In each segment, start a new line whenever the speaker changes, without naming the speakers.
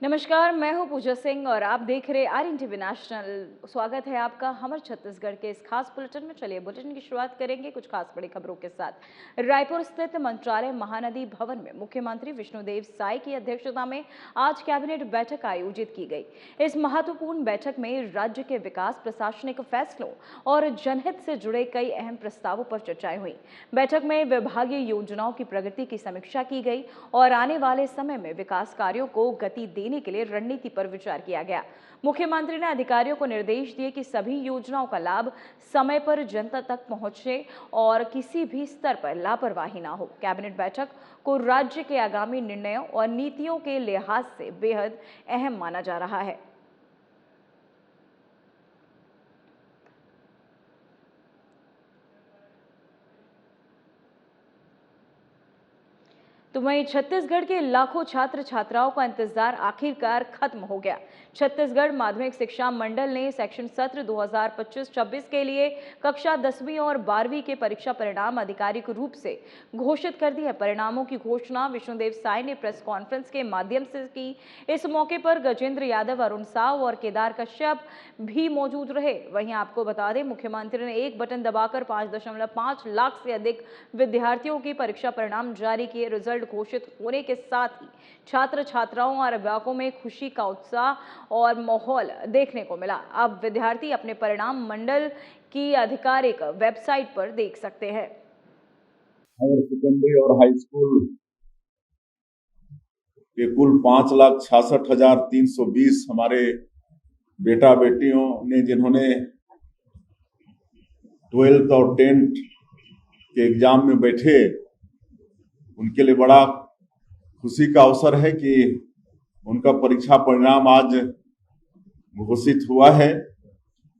नमस्कार, मैं हूं पूजा सिंह और आप देख रहे आर टीवी नेशनल। स्वागत है आपका हमर छत्तीसगढ़ के इस खास बुलेटिन में। चलिए बुलेटिन की शुरुआत करेंगे कुछ खास बड़ी खबरों के साथ। रायपुर स्थित मंत्रालय महानदी भवन में मुख्यमंत्री विष्णुदेव साय की अध्यक्षता में आज कैबिनेट बैठक आयोजित की गई। इस महत्वपूर्ण बैठक में राज्य के विकास, प्रशासनिक फैसलों और जनहित से जुड़े कई अहम प्रस्तावों पर चर्चाएं हुई। बैठक में विभागीय योजनाओं की प्रगति की समीक्षा की गई और आने वाले समय में विकास कार्यों को गति देने के लिए रणनीति पर विचार किया गया। मुख्यमंत्री ने अधिकारियों को निर्देश दिए कि सभी योजनाओं का लाभ समय पर जनता तक पहुंचे और किसी भी स्तर पर लापरवाही ना हो। कैबिनेट बैठक को राज्य के आगामी निर्णयों और नीतियों के लिहाज से बेहद अहम माना जा रहा है। तो वहीं छत्तीसगढ़ के लाखों छात्र छात्राओं का इंतजार आखिरकार खत्म हो गया। छत्तीसगढ़ माध्यमिक शिक्षा मंडल ने शैक्षणिक सत्र 2025-26 के लिए कक्षा 10वीं और 12वीं के परीक्षा परिणाम आधिकारिक रूप से घोषित कर दिए। परिणामों की घोषणा विष्णुदेव साय ने प्रेस कॉन्फ्रेंस के माध्यम से की। इस मौके पर गजेंद्र यादव, अरुण साव और केदार कश्यप भी मौजूद रहे। वहीं आपको बता दें, मुख्यमंत्री ने एक बटन दबाकर 5.5 लाख से अधिक विद्यार्थियों की परीक्षा परिणाम जारी किए। रिजल्ट घोषित होने के साथ ही छात्र छात्राओं और अभिभावकों में खुशी का उत्साह और माहौल देखने को मिला। अब विद्यार्थी अपने परिणाम मंडल की आधिकारिक वेबसाइट पर देख सकते हैं।
हायर सेकेंडरी और हाई स्कूल के कुल 5,66,320 हमारे बेटा बेटियों ने जिन्होंने 12th और 10th के एग्जाम में बैठे, उनके लिए बड़ा खुशी का अवसर है कि उनका परीक्षा परिणाम आज घोषित हुआ है।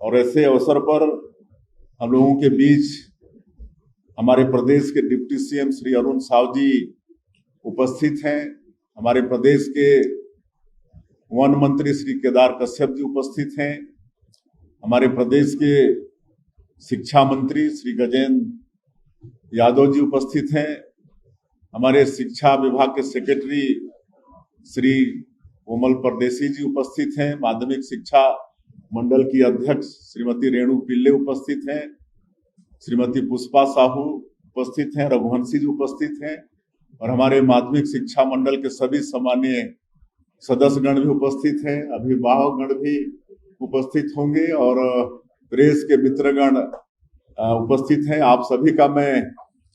और ऐसे अवसर पर हम लोगों के बीच हमारे प्रदेश के डिप्टी सीएम श्री अरुण साव जी उपस्थित हैं। हमारे प्रदेश के वन मंत्री श्री केदार कश्यप जी उपस्थित हैं। हमारे प्रदेश के शिक्षा मंत्री श्री गजेंद्र यादव जी उपस्थित हैं। हमारे शिक्षा विभाग के सेक्रेटरी श्री कोमल परदेसी जी उपस्थित हैं। माध्यमिक शिक्षा मंडल की अध्यक्ष श्रीमती रेणु पिल्ले उपस्थित हैं। श्रीमती पुष्पा साहू उपस्थित हैं। रघुवंशी जी उपस्थित हैं और हमारे माध्यमिक शिक्षा मंडल के सभी सम्मानीय सदस्यगण भी उपस्थित हैं। अभिभावकगण भी उपस्थित होंगे और प्रेस के मित्रगण उपस्थित हैं। आप सभी का मैं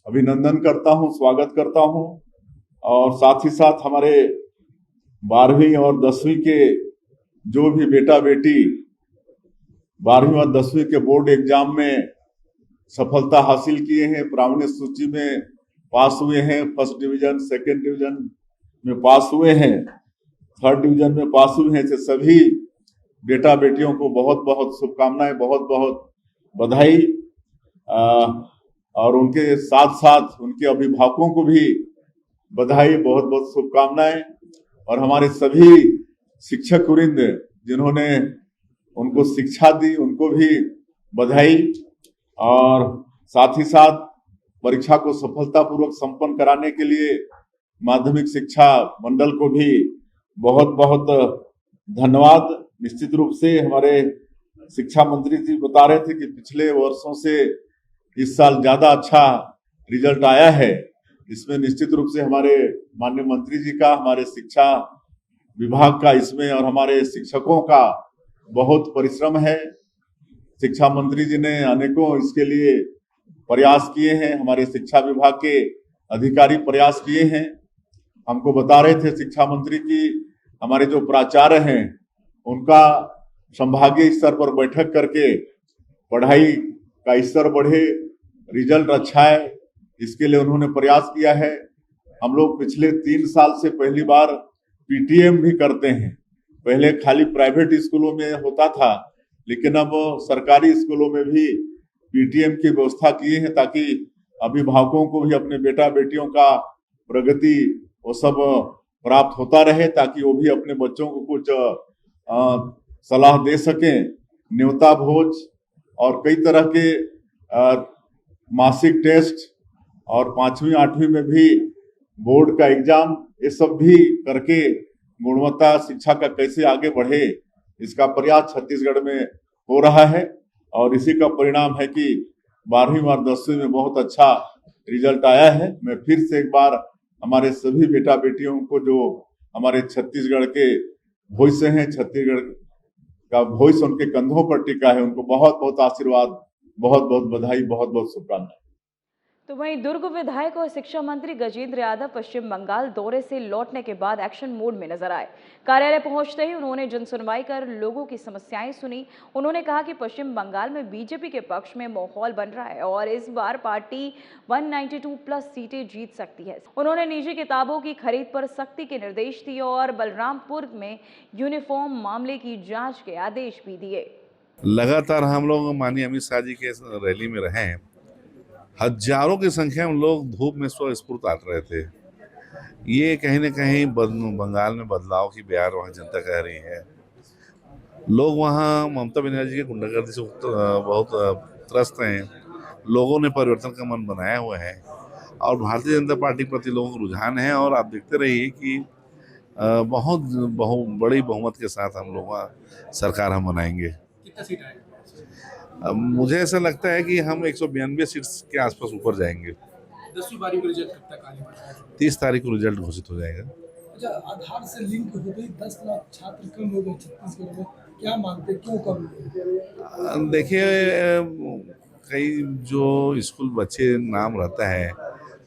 अभिनंदन करता हूं, स्वागत करता हूं। और साथ ही साथ हमारे 12वीं और 10वीं के जो भी बेटा बेटी 12वीं और 10वीं के बोर्ड एग्जाम में सफलता हासिल किए हैं, प्रावीण्य सूची में पास हुए हैं, फर्स्ट डिवीजन, सेकेंड डिवीजन में पास हुए हैं, थर्ड डिवीजन में पास हुए हैं, से सभी बेटा बेटियों को बहुत बहुत शुभकामनाएं, बहुत बहुत बधाई। और उनके साथ साथ उनके अभिभावकों को भी बधाई, बहुत बहुत शुभकामनाएं। और हमारे सभी शिक्षक वृंद जिन्होंने उनको शिक्षा दी, उनको भी बधाई। और साथ ही साथ परीक्षा को सफलतापूर्वक संपन्न कराने के लिए माध्यमिक शिक्षा मंडल को भी बहुत बहुत धन्यवाद। निश्चित रूप से हमारे शिक्षा मंत्री जी बता रहे थे कि पिछले वर्षों से इस साल ज्यादा अच्छा रिजल्ट आया है। इसमें निश्चित रूप से हमारे माननीय मंत्री जी का, हमारे शिक्षा विभाग का इसमें और हमारे शिक्षकों का बहुत परिश्रम है। शिक्षा मंत्री जी ने अनेकों इसके लिए प्रयास किए हैं, हमारे शिक्षा विभाग के अधिकारी प्रयास किए हैं। हमको बता रहे थे शिक्षा मंत्री की हमारे जो प्राचार्य हैं उनका संभागीय स्तर पर बैठक करके पढ़ाई का स्तर बढ़े, रिजल्ट अच्छा है, इसके लिए उन्होंने प्रयास किया है। हम लोग पिछले 3 साल से पहली बार पीटीएम भी करते हैं। पहले खाली प्राइवेट स्कूलों में होता था, लेकिन अब सरकारी स्कूलों में भी पीटीएम की व्यवस्था किए हैं ताकि अभिभावकों को भी अपने बेटा बेटियों का प्रगति वो सब प्राप्त होता रहे, ताकि वो भी अपने बच्चों को कुछ सलाह दे सकें। न्योता भोज और कई तरह के मासिक टेस्ट और 5वीं 8वीं में भी बोर्ड का एग्जाम, ये सब भी करके गुणवत्ता शिक्षा का कैसे आगे बढ़े, इसका प्रयास छत्तीसगढ़ में हो रहा है। और इसी का परिणाम है कि 12वीं और 10वीं में बहुत अच्छा रिजल्ट आया है। मैं फिर से एक बार हमारे सभी बेटा बेटियों को, जो हमारे छत्तीसगढ़ के भविष्य हैं, छत्तीसगढ़ का भविष्य उनके कंधों पर टिका है, उनको बहुत बहुत आशीर्वाद, बहुत बहुत बधाई, बहुत बहुत शुभकामनाएं।
तो वहीं दुर्ग विधायक और शिक्षा मंत्री गजेंद्र यादव पश्चिम बंगाल दौरे से लौटने के बाद एक्शन मोड में नजर आए। कार्यालय पहुंचते ही उन्होंने जनसुनवाई कर लोगों की समस्याएं सुनी। उन्होंने कहा कि पश्चिम बंगाल में बीजेपी के पक्ष में माहौल बन रहा है और इस बार पार्टी 192 प्लस सीटें जीत सकती है। उन्होंने निजी किताबों की खरीद पर सख्ती के निर्देश दिए और बलरामपुर में यूनिफॉर्म मामले की जांच के आदेश भी दिए।
लगातार हम लोग माननीय अमित शाह जी के रैली में रहे हैं। हजारों की संख्या में लोग धूप में स्वस्फूर्त आट रहे थे। ये कहीं ना कहीं बंगाल में बदलाव की बयार वहाँ जनता कह रही है। लोग वहाँ ममता बनर्जी के गुंडागर्दी से बहुत त्रस्त हैं। लोगों ने परिवर्तन का मन बनाया हुआ है और भारतीय जनता पार्टी के प्रति लोगों का रुझान है। और आप देखते रहिए कि बहुत बड़ी बहुमत के साथ हम लोग वहाँ सरकार हम बनाएंगे।
कितना सीट आएगा?
मुझे ऐसा लगता है कि हम 192 सीट्स के आसपास ऊपर जाएंगे।
10वीं बारी का रिजल्ट कब तक आने वाला है?
30 तारीख को रिजल्ट घोषित हो जाएगा।
अच्छा, आधार से लिंक हो गई, 10 लाख छात्र कम हो गए छत्तीसगढ़ में, क्या मानते हैं, क्यों कम हुए?
देखिए, कई जो स्कूल बच्चे नाम रहता है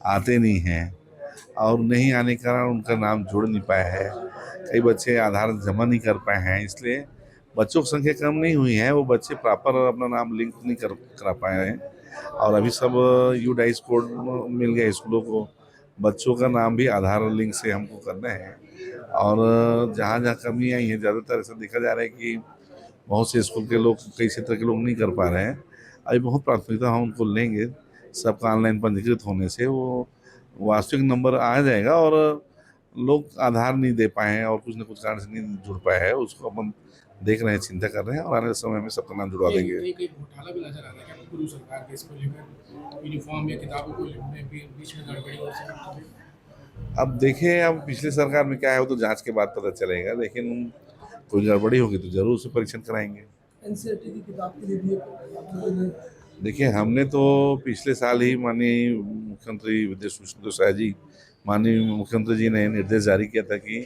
आते नहीं हैं और नहीं आने के कारण उनका नाम जुड़ नहीं पाया है। कई बच्चे आधार जमा नहीं कर पाए हैं, इसलिए बच्चों की संख्या कम नहीं हुई है। वो बच्चे प्रॉपर अपना नाम लिंक नहीं करा पाए हैं। और अभी सब यूडाइस कोड मिल गया स्कूलों को। बच्चों का नाम भी आधार लिंक से हमको करना है। और जहाँ जहाँ कमी आई है, ज़्यादातर ऐसा देखा जा रहा है कि बहुत से स्कूल के लोग, कई क्षेत्र के लोग नहीं कर पा रहे हैं। अभी बहुत प्राथमिकता हम उनको लेंगे। सबका ऑनलाइन पंजीकृत होने से वो वास्तविक नंबर आ जाएगा। और लोग आधार नहीं दे पाए हैं और कुछ न कुछ कारण से नहीं जुड़ पाए हैं, उसको अपन देख रहे हैं, चिंता कर रहे हैं और आने वाले समय में सबका नाम जुड़वा देंगे।
कई घोटाला भी नजर आ रहा है क्या गुरु सरकार के, इसको लेकर यूनिफॉर्म या किताबों को में बीच में गड़बड़ी हो सकती है?
अब देखिए, अब पिछली सरकार में क्या है वो तो जांच के बाद पता चलेगा, लेकिन कोई गड़बड़ी होगी तो जरूर उसे परीक्षण कराएंगे।
एनसीईआरटी की किताब के लिए भी आप लोगों ने
देखिए, हमने तो पिछले साल ही माननीय मुख्यमंत्री विद्यासागर साय जी, माननीय मुख्यमंत्री जी ने निर्देश जारी किया था कि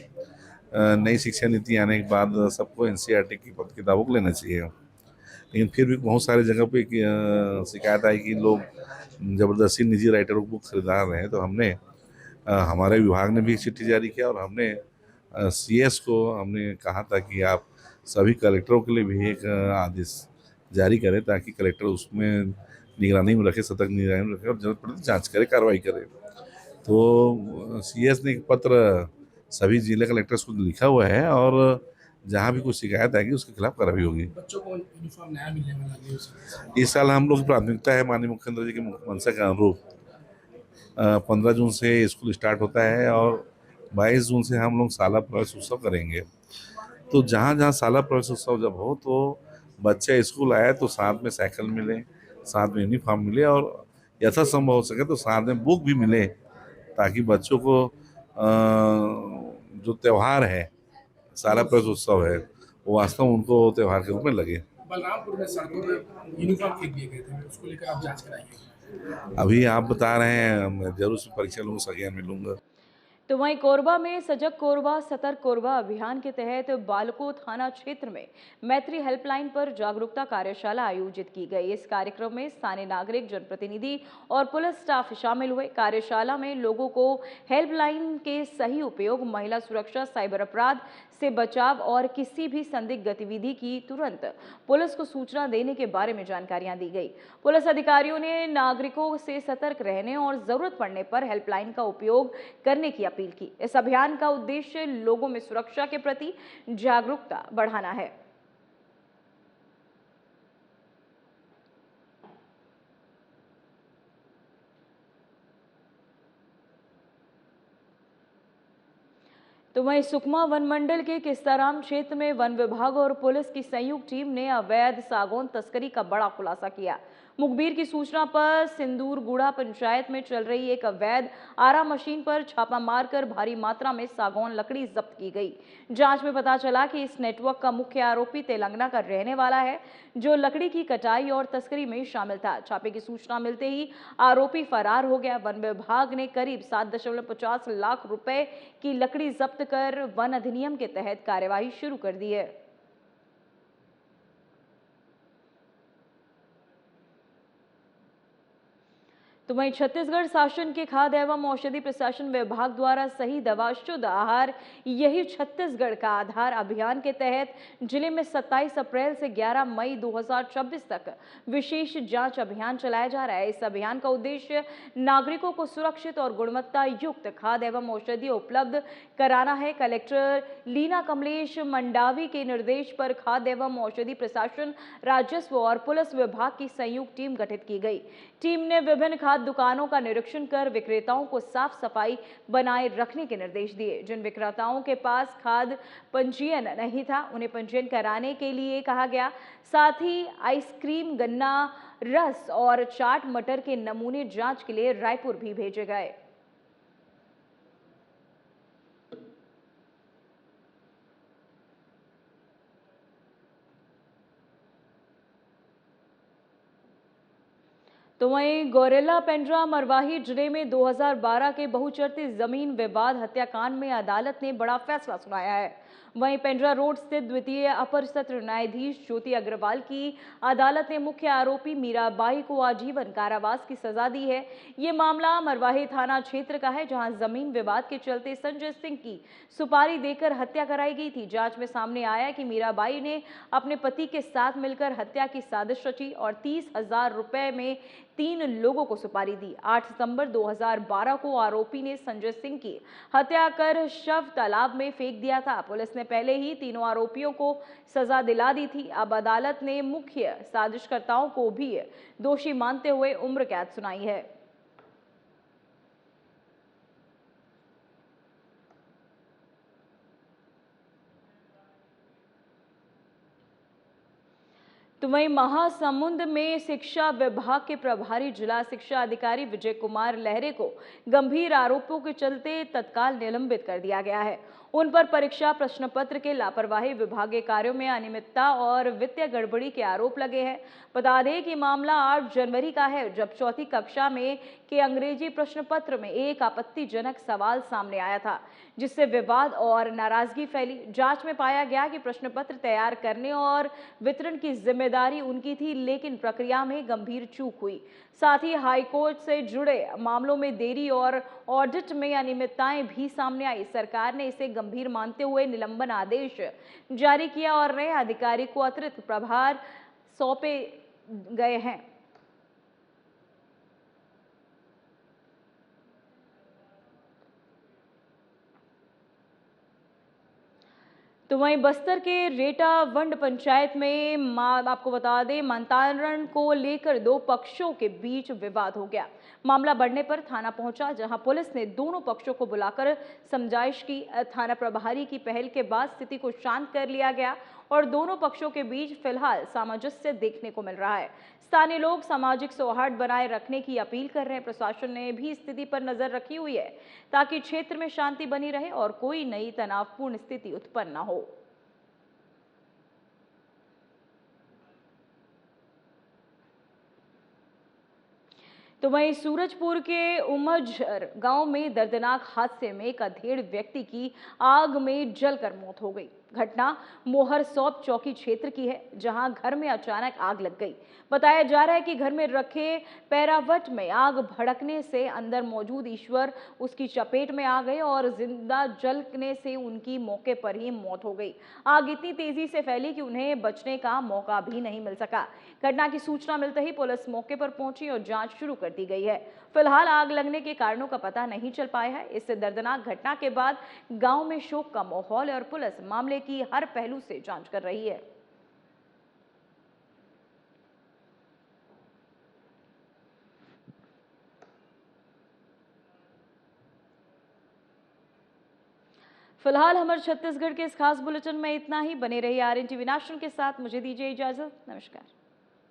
नई शिक्षा नीति आने के बाद सबको एनसीईआरटी की किताबों को लेना चाहिए। लेकिन फिर भी बहुत सारी जगह पे शिकायत आई कि लोग ज़बरदस्ती निजी राइटरों को बुक खरीदा रहे हैं। तो हमने हमारे विभाग ने भी एक चिट्ठी जारी किया और हमने सीएस को हमने कहा था कि आप सभी कलेक्टरों के लिए भी एक आदेश जारी करें, ताकि कलेक्टर उसमें निगरानी में रखे, सतर्क निगरानी में रखे और जरूरत पड़े तो जांच करे, कार्रवाई करे। तो सीएस ने एक पत्र सभी जिला कलेक्टर्स को लिखा हुआ है और जहाँ भी कुछ शिकायत आएगी उसके खिलाफ कार्रवाई होगी।
बच्चों को यूनिफॉर्म नया मिलने वाला है
इस साल हम लोग की प्राथमिकता है, माननीय मुख्यमंत्री जी के मंशा के अनुरूप 15 जून से स्कूल स्टार्ट होता है और 22 जून से हम लोग शाला प्रवेश उत्सव करेंगे। तो जहाँ जहाँ शाला प्रवेश उत्सव जब हो तो बच्चे स्कूल आए तो साथ में साइकिल मिले, साथ में यूनिफॉर्म मिले और यथासंभव हो सके तो साथ में बुक भी मिले, ताकि बच्चों को जो त्यौहार है, शाला प्रवेश उत्सव है, वो वास्तव में उनको त्यौहार के रूप में लगे।
बलरामपुर में सड़कों में यूनिफॉर्म फेंक दिए गए थे, उसको लेकर आप जांच कराइए।
अभी आप बता रहे हैं, मैं जरूर से परीक्षा लूँगा, संज्ञान में लूँगा।
तो वहीं कोरबा में सजग कोरबा सतर्क कोरबा अभियान के तहत बालको थाना क्षेत्र में मैत्री हेल्पलाइन पर जागरूकता कार्यशाला आयोजित की गई। इस कार्यक्रम में स्थानीय नागरिक, जनप्रतिनिधि और पुलिस स्टाफ शामिल हुए। कार्यशाला में लोगों को हेल्पलाइन के सही उपयोग, महिला सुरक्षा, साइबर अपराध से बचाव और किसी भी संदिग्ध गतिविधि की तुरंत पुलिस को सूचना देने के बारे में जानकारियां दी गई। पुलिस अधिकारियों ने नागरिकों से सतर्क रहने और जरूरत पड़ने पर हेल्पलाइन का उपयोग करने की अपील की। इस अभियान का उद्देश्य लोगों में सुरक्षा के प्रति जागरूकता बढ़ाना है। तो वहीं सुकमा वन मंडल के किस्ताराम क्षेत्र में वन विभाग और पुलिस की संयुक्त टीम ने अवैध सागौन तस्करी का बड़ा खुलासा किया। मुखबिर की सूचना पर सिंदूरगुड़ा पंचायत में चल रही एक अवैध आरा मशीन पर छापा मारकर भारी मात्रा में सागौन लकड़ी जब्त की गई। जांच में पता चला कि इस नेटवर्क का मुख्य आरोपी तेलंगाना का रहने वाला है, जो लकड़ी की कटाई और तस्करी में शामिल था। छापे की सूचना मिलते ही आरोपी फरार हो गया। वन विभाग ने करीब 7.50 लाख रुपए की लकड़ी जब्त कर वन अधिनियम के तहत कार्यवाही शुरू कर दी है। तो वहीं छत्तीसगढ़ शासन के खाद्य एवं औषधि प्रशासन विभाग द्वारा सही दवा शुद्ध आहार यही छत्तीसगढ़ का आधार अभियान के तहत जिले में 27 अप्रैल से 11 मई 2024 तक विशेष जांच अभियान चलाया जा रहा है। इस अभियान का उद्देश्य नागरिकों को सुरक्षित और गुणवत्ता युक्त खाद्य एवं औषधि उपलब्ध कराना है। कलेक्टर लीना कमलेश मंडावी के निर्देश पर खाद्य एवं औषधि प्रशासन, राजस्व और पुलिस विभाग की संयुक्त टीम गठित की गई। टीम ने विभिन्न खाद्य दुकानों का निरीक्षण कर विक्रेताओं को साफ सफाई बनाए रखने के निर्देश दिए। जिन विक्रेताओं के पास खाद्य पंजीयन नहीं था, उन्हें पंजीयन कराने के लिए कहा गया। साथ ही आइसक्रीम, गन्ना रस और चाट मटर के नमूने जांच के लिए रायपुर भी भेजे गए। तो वहीं गौरेला पेंड्रा मरवाही जिले में 2012 के बहुचर्चित जमीन विवाद हत्याकांड में अदालत ने बड़ा फैसला सुनाया है। वहीं पेंड्रा रोड स्थित द्वितीय अपर सत्र न्यायाधीश ज्योति अग्रवाल की अदालत ने मुख्य आरोपी मीराबाई को आजीवन कारावास की सजा दी है। ये मामला मरवाही थाना क्षेत्र का है, जहां जमीन विवाद के चलते संजय सिंह की सुपारी देकर हत्या कराई गई थी। जांच में सामने आया कि मीराबाई ने अपने पति के साथ मिलकर हत्या की साजिश रची और 30,000 रुपए में 3 लोगों को सुपारी दी। 8 सितंबर 2012 को आरोपी ने संजय सिंह की हत्या कर शव तालाब में फेंक दिया था। पुलिस ने पहले ही तीनों आरोपियों को सजा दिला दी थी। अब अदालत ने मुख्य साजिशकर्ताओं को भी दोषी मानते हुए उम्र कैद सुनाई है। तो वहीं महासमुंद में शिक्षा विभाग के प्रभारी जिला शिक्षा अधिकारी विजय कुमार लहरे को गंभीर आरोपों के चलते तत्काल निलंबित कर दिया गया है। उन पर परीक्षा प्रश्न पत्र के लापरवाही, विभागीय कार्यों में अनियमितता और वित्तीय गड़बड़ी के आरोप लगे हैं। बता दें कि मामला 8 जनवरी का है, जब चौथी कक्षा में के अंग्रेजी प्रश्न पत्र में एक आपत्तिजनक सवाल सामने आया था, जिससे विवाद और नाराजगी फैली। जांच में पाया गया कि प्रश्न पत्र तैयार करने और वितरण की जिम्मेदारी उनकी थी, लेकिन प्रक्रिया में गंभीर चूक हुई। साथ ही हाईकोर्ट से जुड़े मामलों में देरी और ऑडिट में अनियमितताएं भी सामने आई। सरकार ने इसे गंभीर मानते हुए निलंबन आदेश जारी किया और नए अधिकारी को अतिरिक्त प्रभार सौंपे गए हैं। तो वहीं बस्तर के रेटा वंड पंचायत में आपको बता दें, मंतारण को लेकर 2 पक्षों के बीच विवाद हो गया। मामला बढ़ने पर थाना पहुंचा, जहां पुलिस ने दोनों पक्षों को बुलाकर समझाइश की। थाना प्रभारी की पहल के बाद स्थिति को शांत कर लिया गया और दोनों पक्षों के बीच फिलहाल सामंजस्य देखने को मिल रहा है। स्थानीय लोग सामाजिक सौहार्द बनाए रखने की अपील कर रहे हैं। प्रशासन ने भी स्थिति पर नजर रखी हुई है, ताकि क्षेत्र में शांति बनी रहे और कोई नई तनावपूर्ण स्थिति उत्पन्न न हो। तो वहीं सूरजपुर के उमझर गांव में दर्दनाक हादसे में एक अधेड़ व्यक्ति की आग में जलकर मौत हो गई। घटना मोहर सौप चौकी क्षेत्र की है, जहां घर में अचानक आग लग गई। बताया जा रहा है कि घर में रखे पैरावट में आग भड़कने से अंदर मौजूद ईश्वर उसकी चपेट में आ गए और जिंदा जलने से उनकी मौके पर ही मौत हो गई। आग इतनी तेजी से फैली कि उन्हें बचने का मौका भी नहीं मिल सका। घटना की सूचना मिलते ही पुलिस मौके पर पहुंची और जांच शुरू कर दी गई है। फिलहाल आग लगने के कारणों का पता नहीं चल पाया है। इस दर्दनाक घटना के बाद गांव में शोक का माहौल है और पुलिस मामले की हर पहलू से जांच कर रही है। फिलहाल हमारे छत्तीसगढ़ के इस खास बुलेटिन में इतना ही। बने रहिए RNTV नेशनल के साथ। मुझे दीजिए इजाजत। नमस्कार।